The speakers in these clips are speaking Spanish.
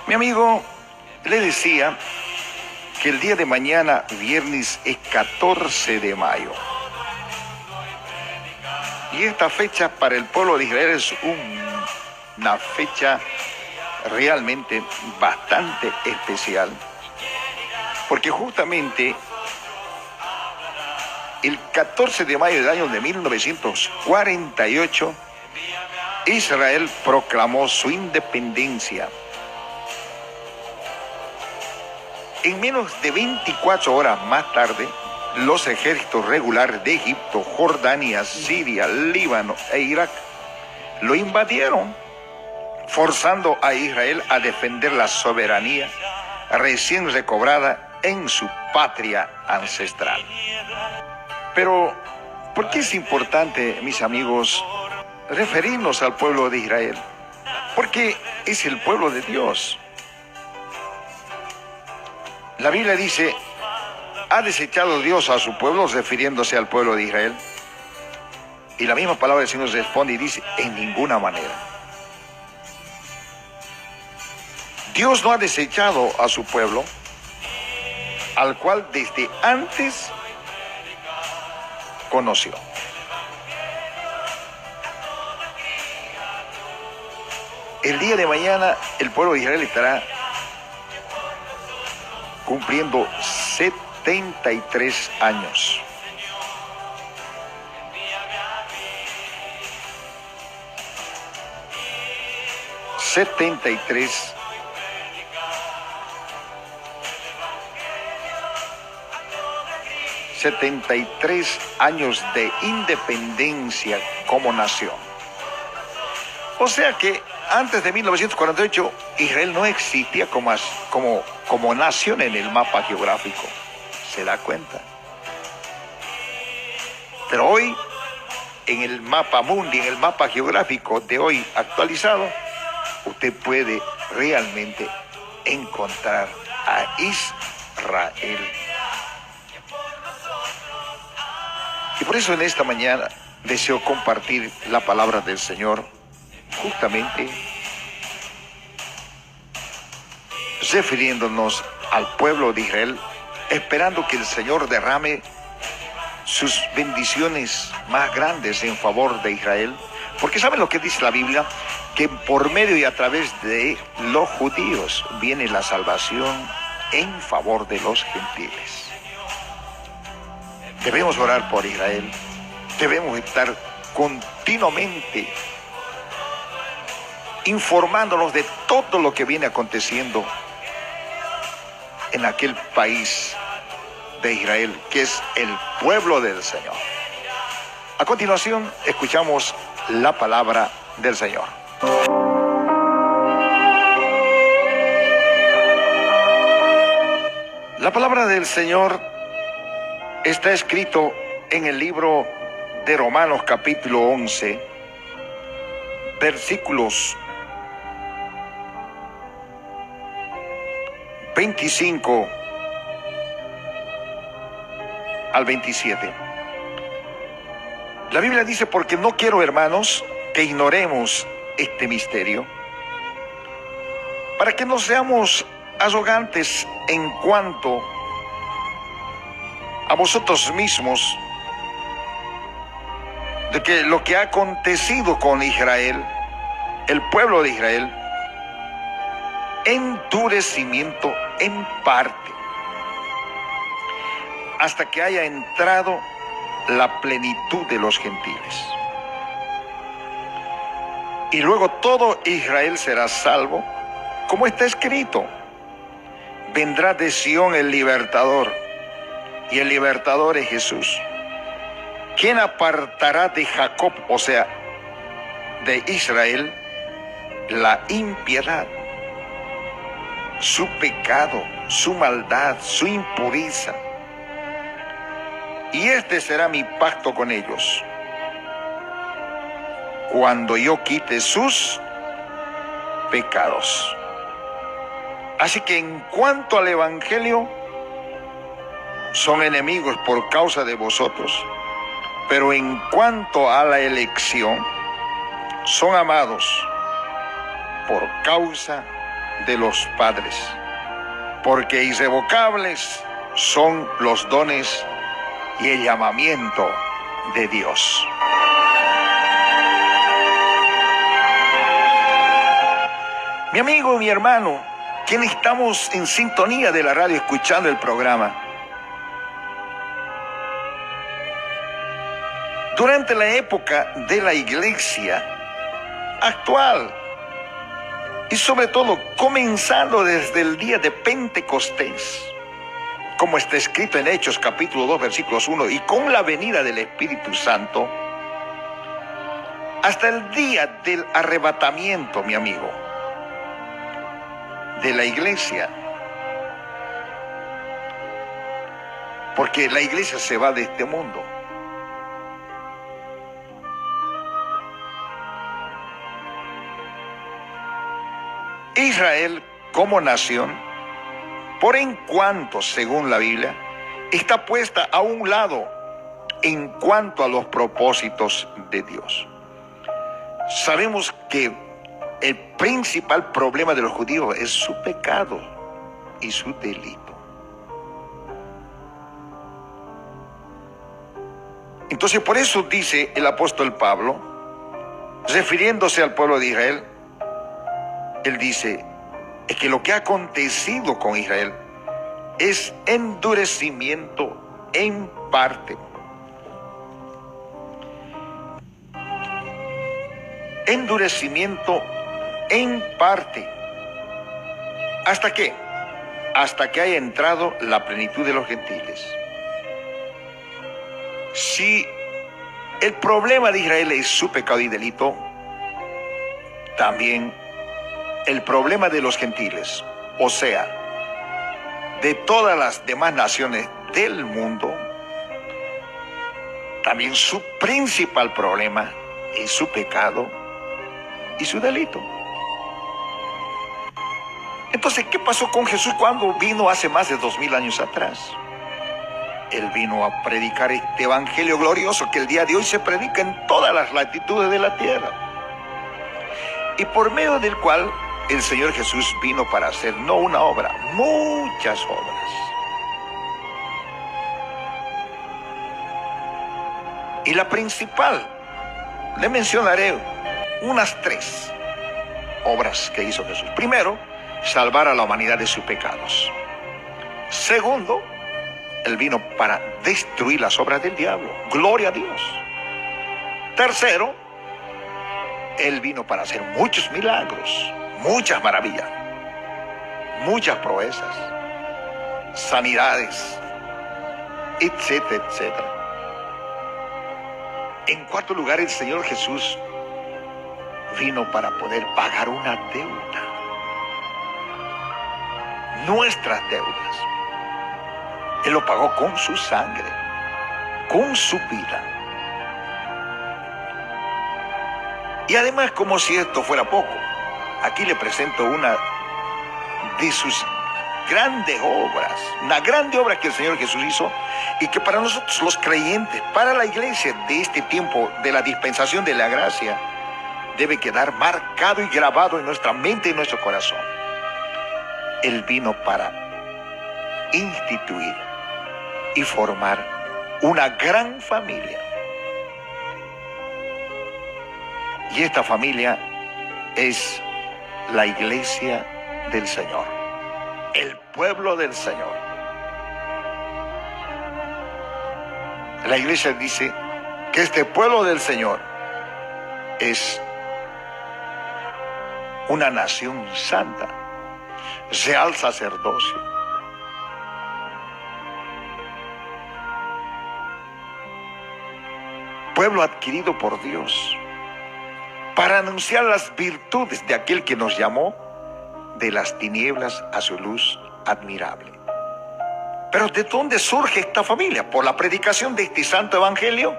Mi amigo le decía que el día de mañana, viernes, es 14 de mayo. Y esta fecha para el pueblo de Israel es una fecha realmente bastante especial. Porque justamente el 14 de mayo del año de 1948, Israel proclamó su independencia. En menos de 24 horas más tarde, los ejércitos regulares de Egipto, Jordania, Siria, Líbano e Irak lo invadieron, forzando a Israel a defender la soberanía recién recobrada en su patria ancestral. Pero, ¿por qué es importante, mis amigos, referirnos al pueblo de Israel? Porque es el pueblo de Dios. La Biblia dice, ¿ha desechado Dios a su pueblo, refiriéndose al pueblo de Israel? Y la misma palabra del Señor responde y dice, en ninguna manera. Dios no ha desechado a su pueblo, al cual desde antes conoció. El día de mañana el pueblo de Israel estará cumpliendo 73 años. Setenta y tres años de independencia como nación. O sea que antes de 1948 Israel no existía como nación en el mapa geográfico. ¿Se da cuenta? Pero hoy, en el mapa mundi, en el mapa geográfico de hoy actualizado, usted puede realmente encontrar a Israel. Y por eso en esta mañana deseo compartir la palabra del Señor, justamente refiriéndonos al pueblo de Israel, esperando que el Señor derrame sus bendiciones más grandes en favor de Israel. Porque ¿saben lo que dice la Biblia? Que por medio y a través de los judíos viene la salvación en favor de los gentiles. Debemos orar por Israel. Debemos estar continuamente informándonos de todo lo que viene aconteciendo en aquel país de Israel, que es el pueblo del Señor. A continuación, escuchamos la palabra del Señor. La palabra del Señor está escrito en el libro de Romanos capítulo 11, versículos 25 al 27. La Biblia dice, porque no quiero, hermanos, que ignoremos este misterio, para que no seamos arrogantes en cuanto a vosotros mismos, de que lo que ha acontecido con Israel, el pueblo de Israel, endurecimiento en parte, hasta que haya entrado la plenitud de los gentiles. Y luego todo Israel será salvo, como está escrito, vendrá de Sión el libertador, y el libertador es Jesús. ¿Quién apartará de Jacob, o sea, de Israel, la impiedad, su pecado, su maldad, su impureza? Y este será mi pacto con ellos, cuando yo quite sus pecados. Así que en cuanto al Evangelio, son enemigos por causa de vosotros, pero en cuanto a la elección, son amados por causa de los padres, porque irrevocables son los dones y el llamamiento de Dios. Mi amigo, mi hermano, quienes estamos en sintonía de la radio escuchando el programa, durante la época de la iglesia actual, y sobre todo comenzando desde el día de Pentecostés, como está escrito en Hechos capítulo 2 versículos 1, y con la venida del Espíritu Santo, hasta el día del arrebatamiento, mi amigo, de la iglesia, porque la iglesia se va de este mundo. Israel como nación, por en cuanto, según la Biblia, está puesta a un lado en cuanto a los propósitos de Dios. Sabemos que el principal problema de los judíos es su pecado y su delito. Entonces, por eso dice el apóstol Pablo, refiriéndose al pueblo de Israel, él dice, es que lo que ha acontecido con Israel es endurecimiento en parte. Endurecimiento en parte. ¿Hasta qué? Hasta que haya entrado la plenitud de los gentiles. Si el problema de Israel es su pecado y delito, también el problema de los gentiles, o sea, de todas las demás naciones del mundo, también su principal problema es su pecado y su delito. Entonces, ¿qué pasó con Jesús cuando vino hace más de 2000 años atrás? Él vino a predicar este evangelio glorioso que el día de hoy se predica en todas las latitudes de la tierra, y por medio del cual el Señor Jesús vino para hacer no una obra, muchas obras. Y la principal, le mencionaré unas 3 obras que hizo Jesús. Primero, salvar a la humanidad de sus pecados. Segundo, Él vino para destruir las obras del diablo. Gloria a Dios. Tercero, Él vino para hacer muchos milagros, muchas maravillas, muchas proezas, sanidades, etcétera, etcétera. En cuarto lugar, el Señor Jesús vino para poder pagar una deuda, nuestras deudas. Él lo pagó con su sangre, con su vida. Y además, como si esto fuera poco, aquí le presento una de sus grandes obras, una grande obra que el Señor Jesús hizo y que para nosotros los creyentes, para la iglesia de este tiempo de la dispensación de la gracia, debe quedar marcado y grabado en nuestra mente y en nuestro corazón. Él vino para instituir y formar una gran familia. Y esta familia es la iglesia del Señor, el pueblo del Señor. La iglesia dice que este pueblo del Señor es una nación santa, real sacerdocio. Pueblo adquirido por Dios, para anunciar las virtudes de aquel que nos llamó de las tinieblas a su luz admirable. Pero ¿de dónde surge esta familia? Por la predicación de este santo evangelio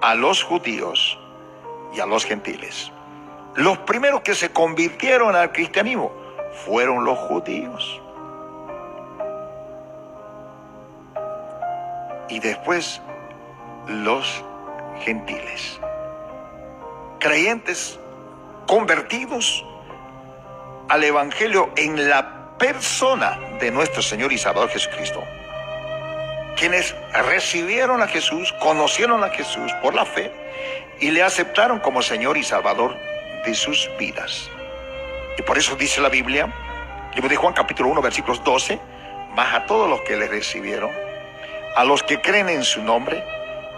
a los judíos y a los gentiles. Los primeros que se convirtieron al cristianismo fueron los judíos. Y después los gentiles. Creyentes convertidos al Evangelio en la persona de nuestro Señor y Salvador Jesucristo. Quienes recibieron a Jesús, conocieron a Jesús por la fe y le aceptaron como Señor y Salvador de sus vidas. Y por eso dice la Biblia, libro de Juan capítulo 1 versículos 12, mas a todos los que le recibieron, a los que creen en su nombre,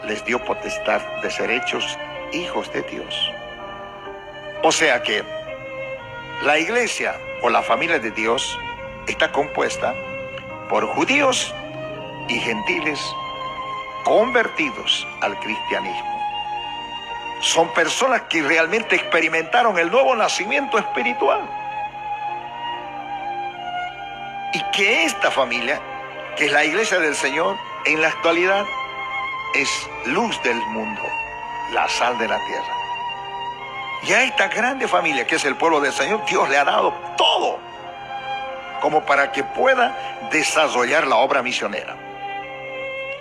les dio potestad de ser hechos hijos de Dios. O sea que la iglesia o la familia de Dios está compuesta por judíos y gentiles convertidos al cristianismo. Son personas que realmente experimentaron el nuevo nacimiento espiritual. Y que esta familia, que es la iglesia del Señor, en la actualidad es luz del mundo, la sal de la tierra. Y a esta grande familia que es el pueblo del Señor, Dios le ha dado todo como para que pueda desarrollar la obra misionera.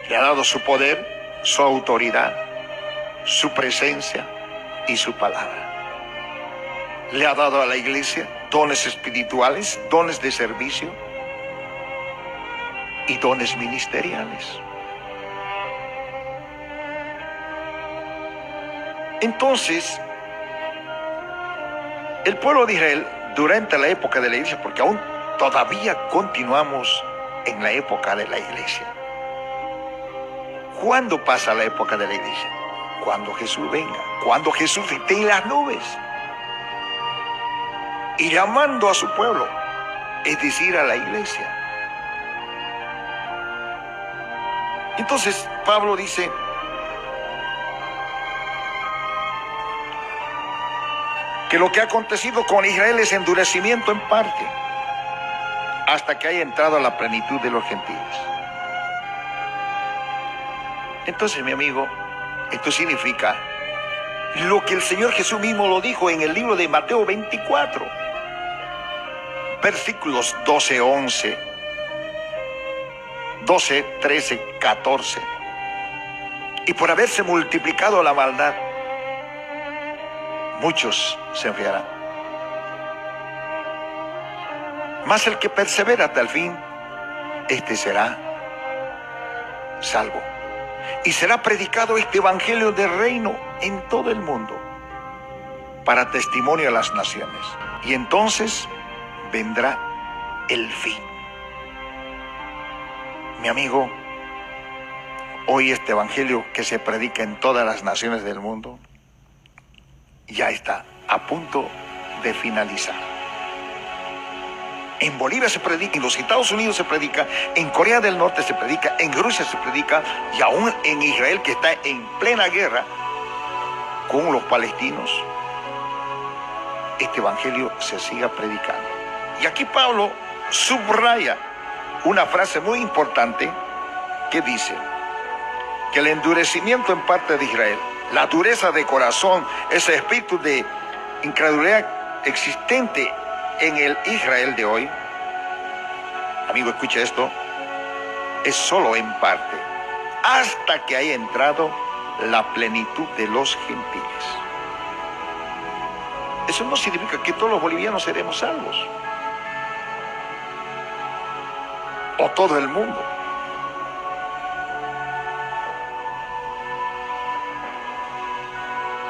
Le ha dado su poder, su autoridad, su presencia y su palabra. Le ha dado a la iglesia dones espirituales, dones de servicio y dones ministeriales. Entonces, el pueblo de Israel, durante la época de la iglesia, porque aún todavía continuamos en la época de la iglesia. ¿Cuándo pasa la época de la iglesia? Cuando Jesús venga, cuando Jesús esté en las nubes y llamando a su pueblo, es decir, a la iglesia. Entonces, Pablo dice, que lo que ha acontecido con Israel es endurecimiento en parte, hasta que haya entrado a la plenitud de los gentiles. Entonces, mi amigo, esto significa lo que el Señor Jesús mismo lo dijo en el libro de Mateo 24, versículos 12, 11, 12, 13, 14. Y por haberse multiplicado la maldad, muchos se enfriarán. Mas el que persevera hasta el fin, este será salvo. Y será predicado este evangelio del reino en todo el mundo, para testimonio a las naciones. Y entonces vendrá el fin. Mi amigo, hoy este evangelio que se predica en todas las naciones del mundo, ya está a punto de finalizar. En Bolivia se predica, en los Estados Unidos se predica, en Corea del Norte se predica, en Rusia se predica, y aún en Israel, que está en plena guerra con los palestinos, este evangelio se siga predicando. Y aquí Pablo subraya una frase muy importante que dice que el endurecimiento en parte de Israel, la dureza de corazón, ese espíritu de incredulidad existente en el Israel de hoy, amigo, escucha esto, es solo en parte, hasta que haya entrado la plenitud de los gentiles. Eso no significa que todos los bolivianos seremos salvos, o todo el mundo.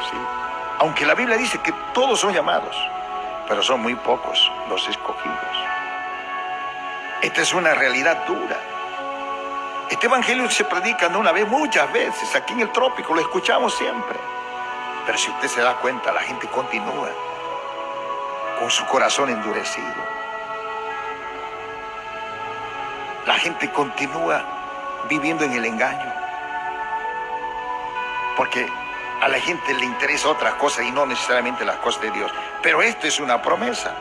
Sí. Aunque la Biblia dice que todos son llamados, pero son muy pocos los escogidos. Esta es una realidad dura. Este evangelio se predica no una vez, muchas veces. Aquí en el trópico lo escuchamos siempre. Pero si usted se da cuenta, la gente continúa con su corazón endurecido. La gente continúa viviendo en el engaño. Porque a la gente le interesa otras cosas y no necesariamente las cosas de Dios. Pero esto es una promesa.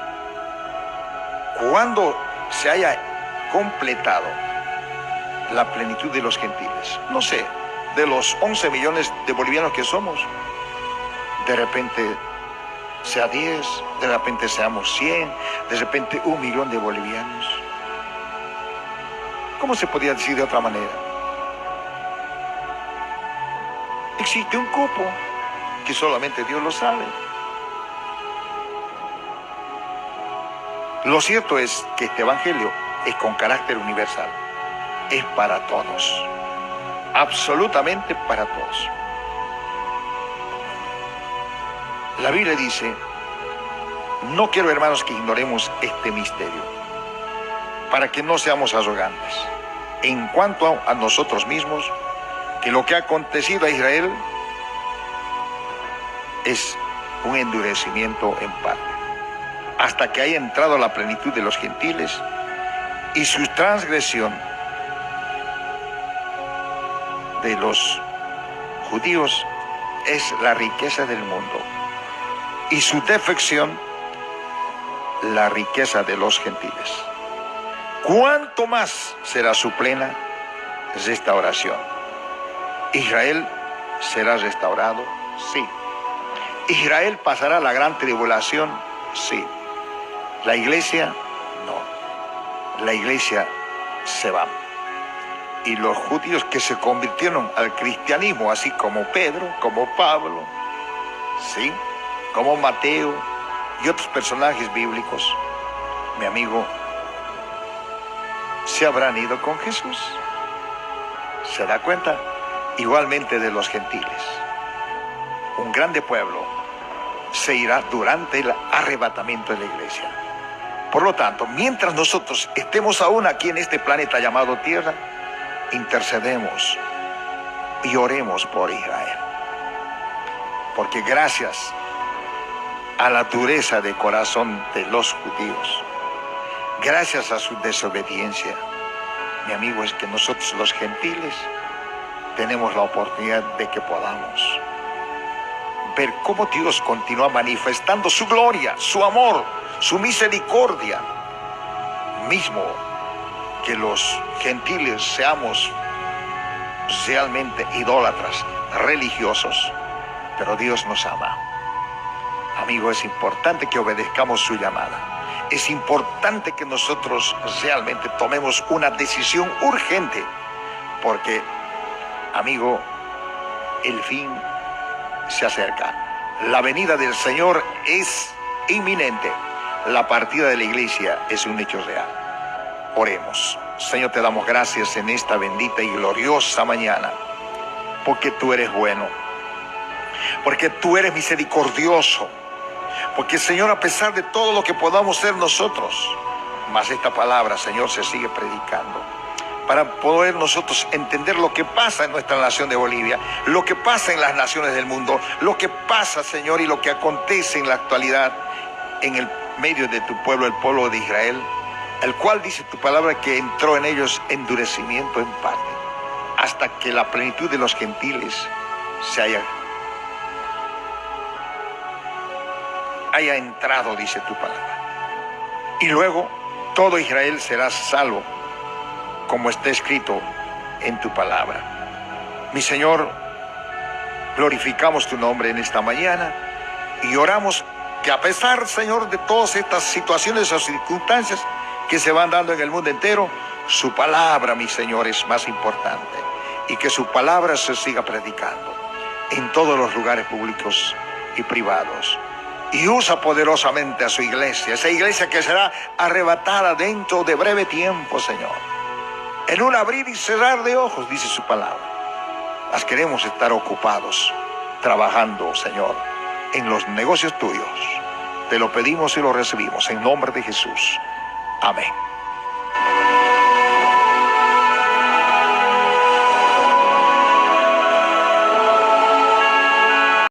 Cuando se haya completado la plenitud de los gentiles, no sé, de los 11 millones de bolivianos que somos, de repente sea 10, de repente seamos 100, de repente 1 millón de bolivianos. ¿Cómo se podría decir de otra manera? Existe un cupo que solamente Dios lo sabe. Lo cierto es que este evangelio es con carácter universal, es para todos, absolutamente para todos. La Biblia dice, no quiero, hermanos, que ignoremos este misterio, para que no seamos arrogantes en cuanto a nosotros mismos, que lo que ha acontecido a Israel es un endurecimiento en parte, hasta que haya entrado a la plenitud de los gentiles, y su transgresión de los judíos es la riqueza del mundo, y su defección la riqueza de los gentiles. ¿Cuánto más será su plena restauración? ¿Israel será restaurado? Sí. ¿Israel pasará la gran tribulación? Sí. ¿La iglesia? No. La iglesia se va. Y los judíos que se convirtieron al cristianismo, así como Pedro, como Pablo, sí, como Mateo y otros personajes bíblicos, mi amigo, se habrán ido con Jesús. ¿Se da cuenta? Igualmente de los gentiles. Un grande pueblo se irá durante el arrebatamiento de la iglesia. Por lo tanto, mientras nosotros estemos aún aquí en este planeta llamado Tierra, intercedemos y oremos por Israel. Porque gracias a la dureza de corazón de los judíos, gracias a su desobediencia, mi amigo, es que nosotros los gentiles tenemos la oportunidad de que podamos ver cómo Dios continúa manifestando su gloria, su amor, su misericordia. Mismo que los gentiles seamos realmente idólatras, religiosos, pero Dios nos ama. Amigo, es importante que obedezcamos su llamada. Es importante que nosotros realmente tomemos una decisión urgente, porque, amigo, el fin se acerca. La venida del Señor es inminente. La partida de la iglesia es un hecho real. Oremos. Señor, te damos gracias en esta bendita y gloriosa mañana, porque tú eres bueno, porque tú eres misericordioso, porque, Señor, a pesar de todo lo que podamos ser nosotros, mas esta palabra, Señor, se sigue predicando, para poder nosotros entender lo que pasa en nuestra nación de Bolivia, lo que pasa en las naciones del mundo, lo que pasa, Señor, y lo que acontece en la actualidad en el medio de tu pueblo, el pueblo de Israel, el cual dice tu palabra que entró en ellos endurecimiento en parte, hasta que la plenitud de los gentiles se haya entrado, dice tu palabra. Y luego todo Israel será salvo, como está escrito en tu palabra. Mi Señor, glorificamos tu nombre en esta mañana y oramos que, a pesar, Señor, de todas estas situaciones o circunstancias que se van dando en el mundo entero, su palabra, mi Señor, es más importante, y que su palabra se siga predicando en todos los lugares públicos y privados. Y usa poderosamente a su iglesia, esa iglesia que será arrebatada dentro de breve tiempo, Señor. En un abrir y cerrar de ojos, dice su palabra. Las queremos estar ocupados, trabajando, Señor, en los negocios tuyos. Te lo pedimos y lo recibimos en nombre de Jesús. Amén.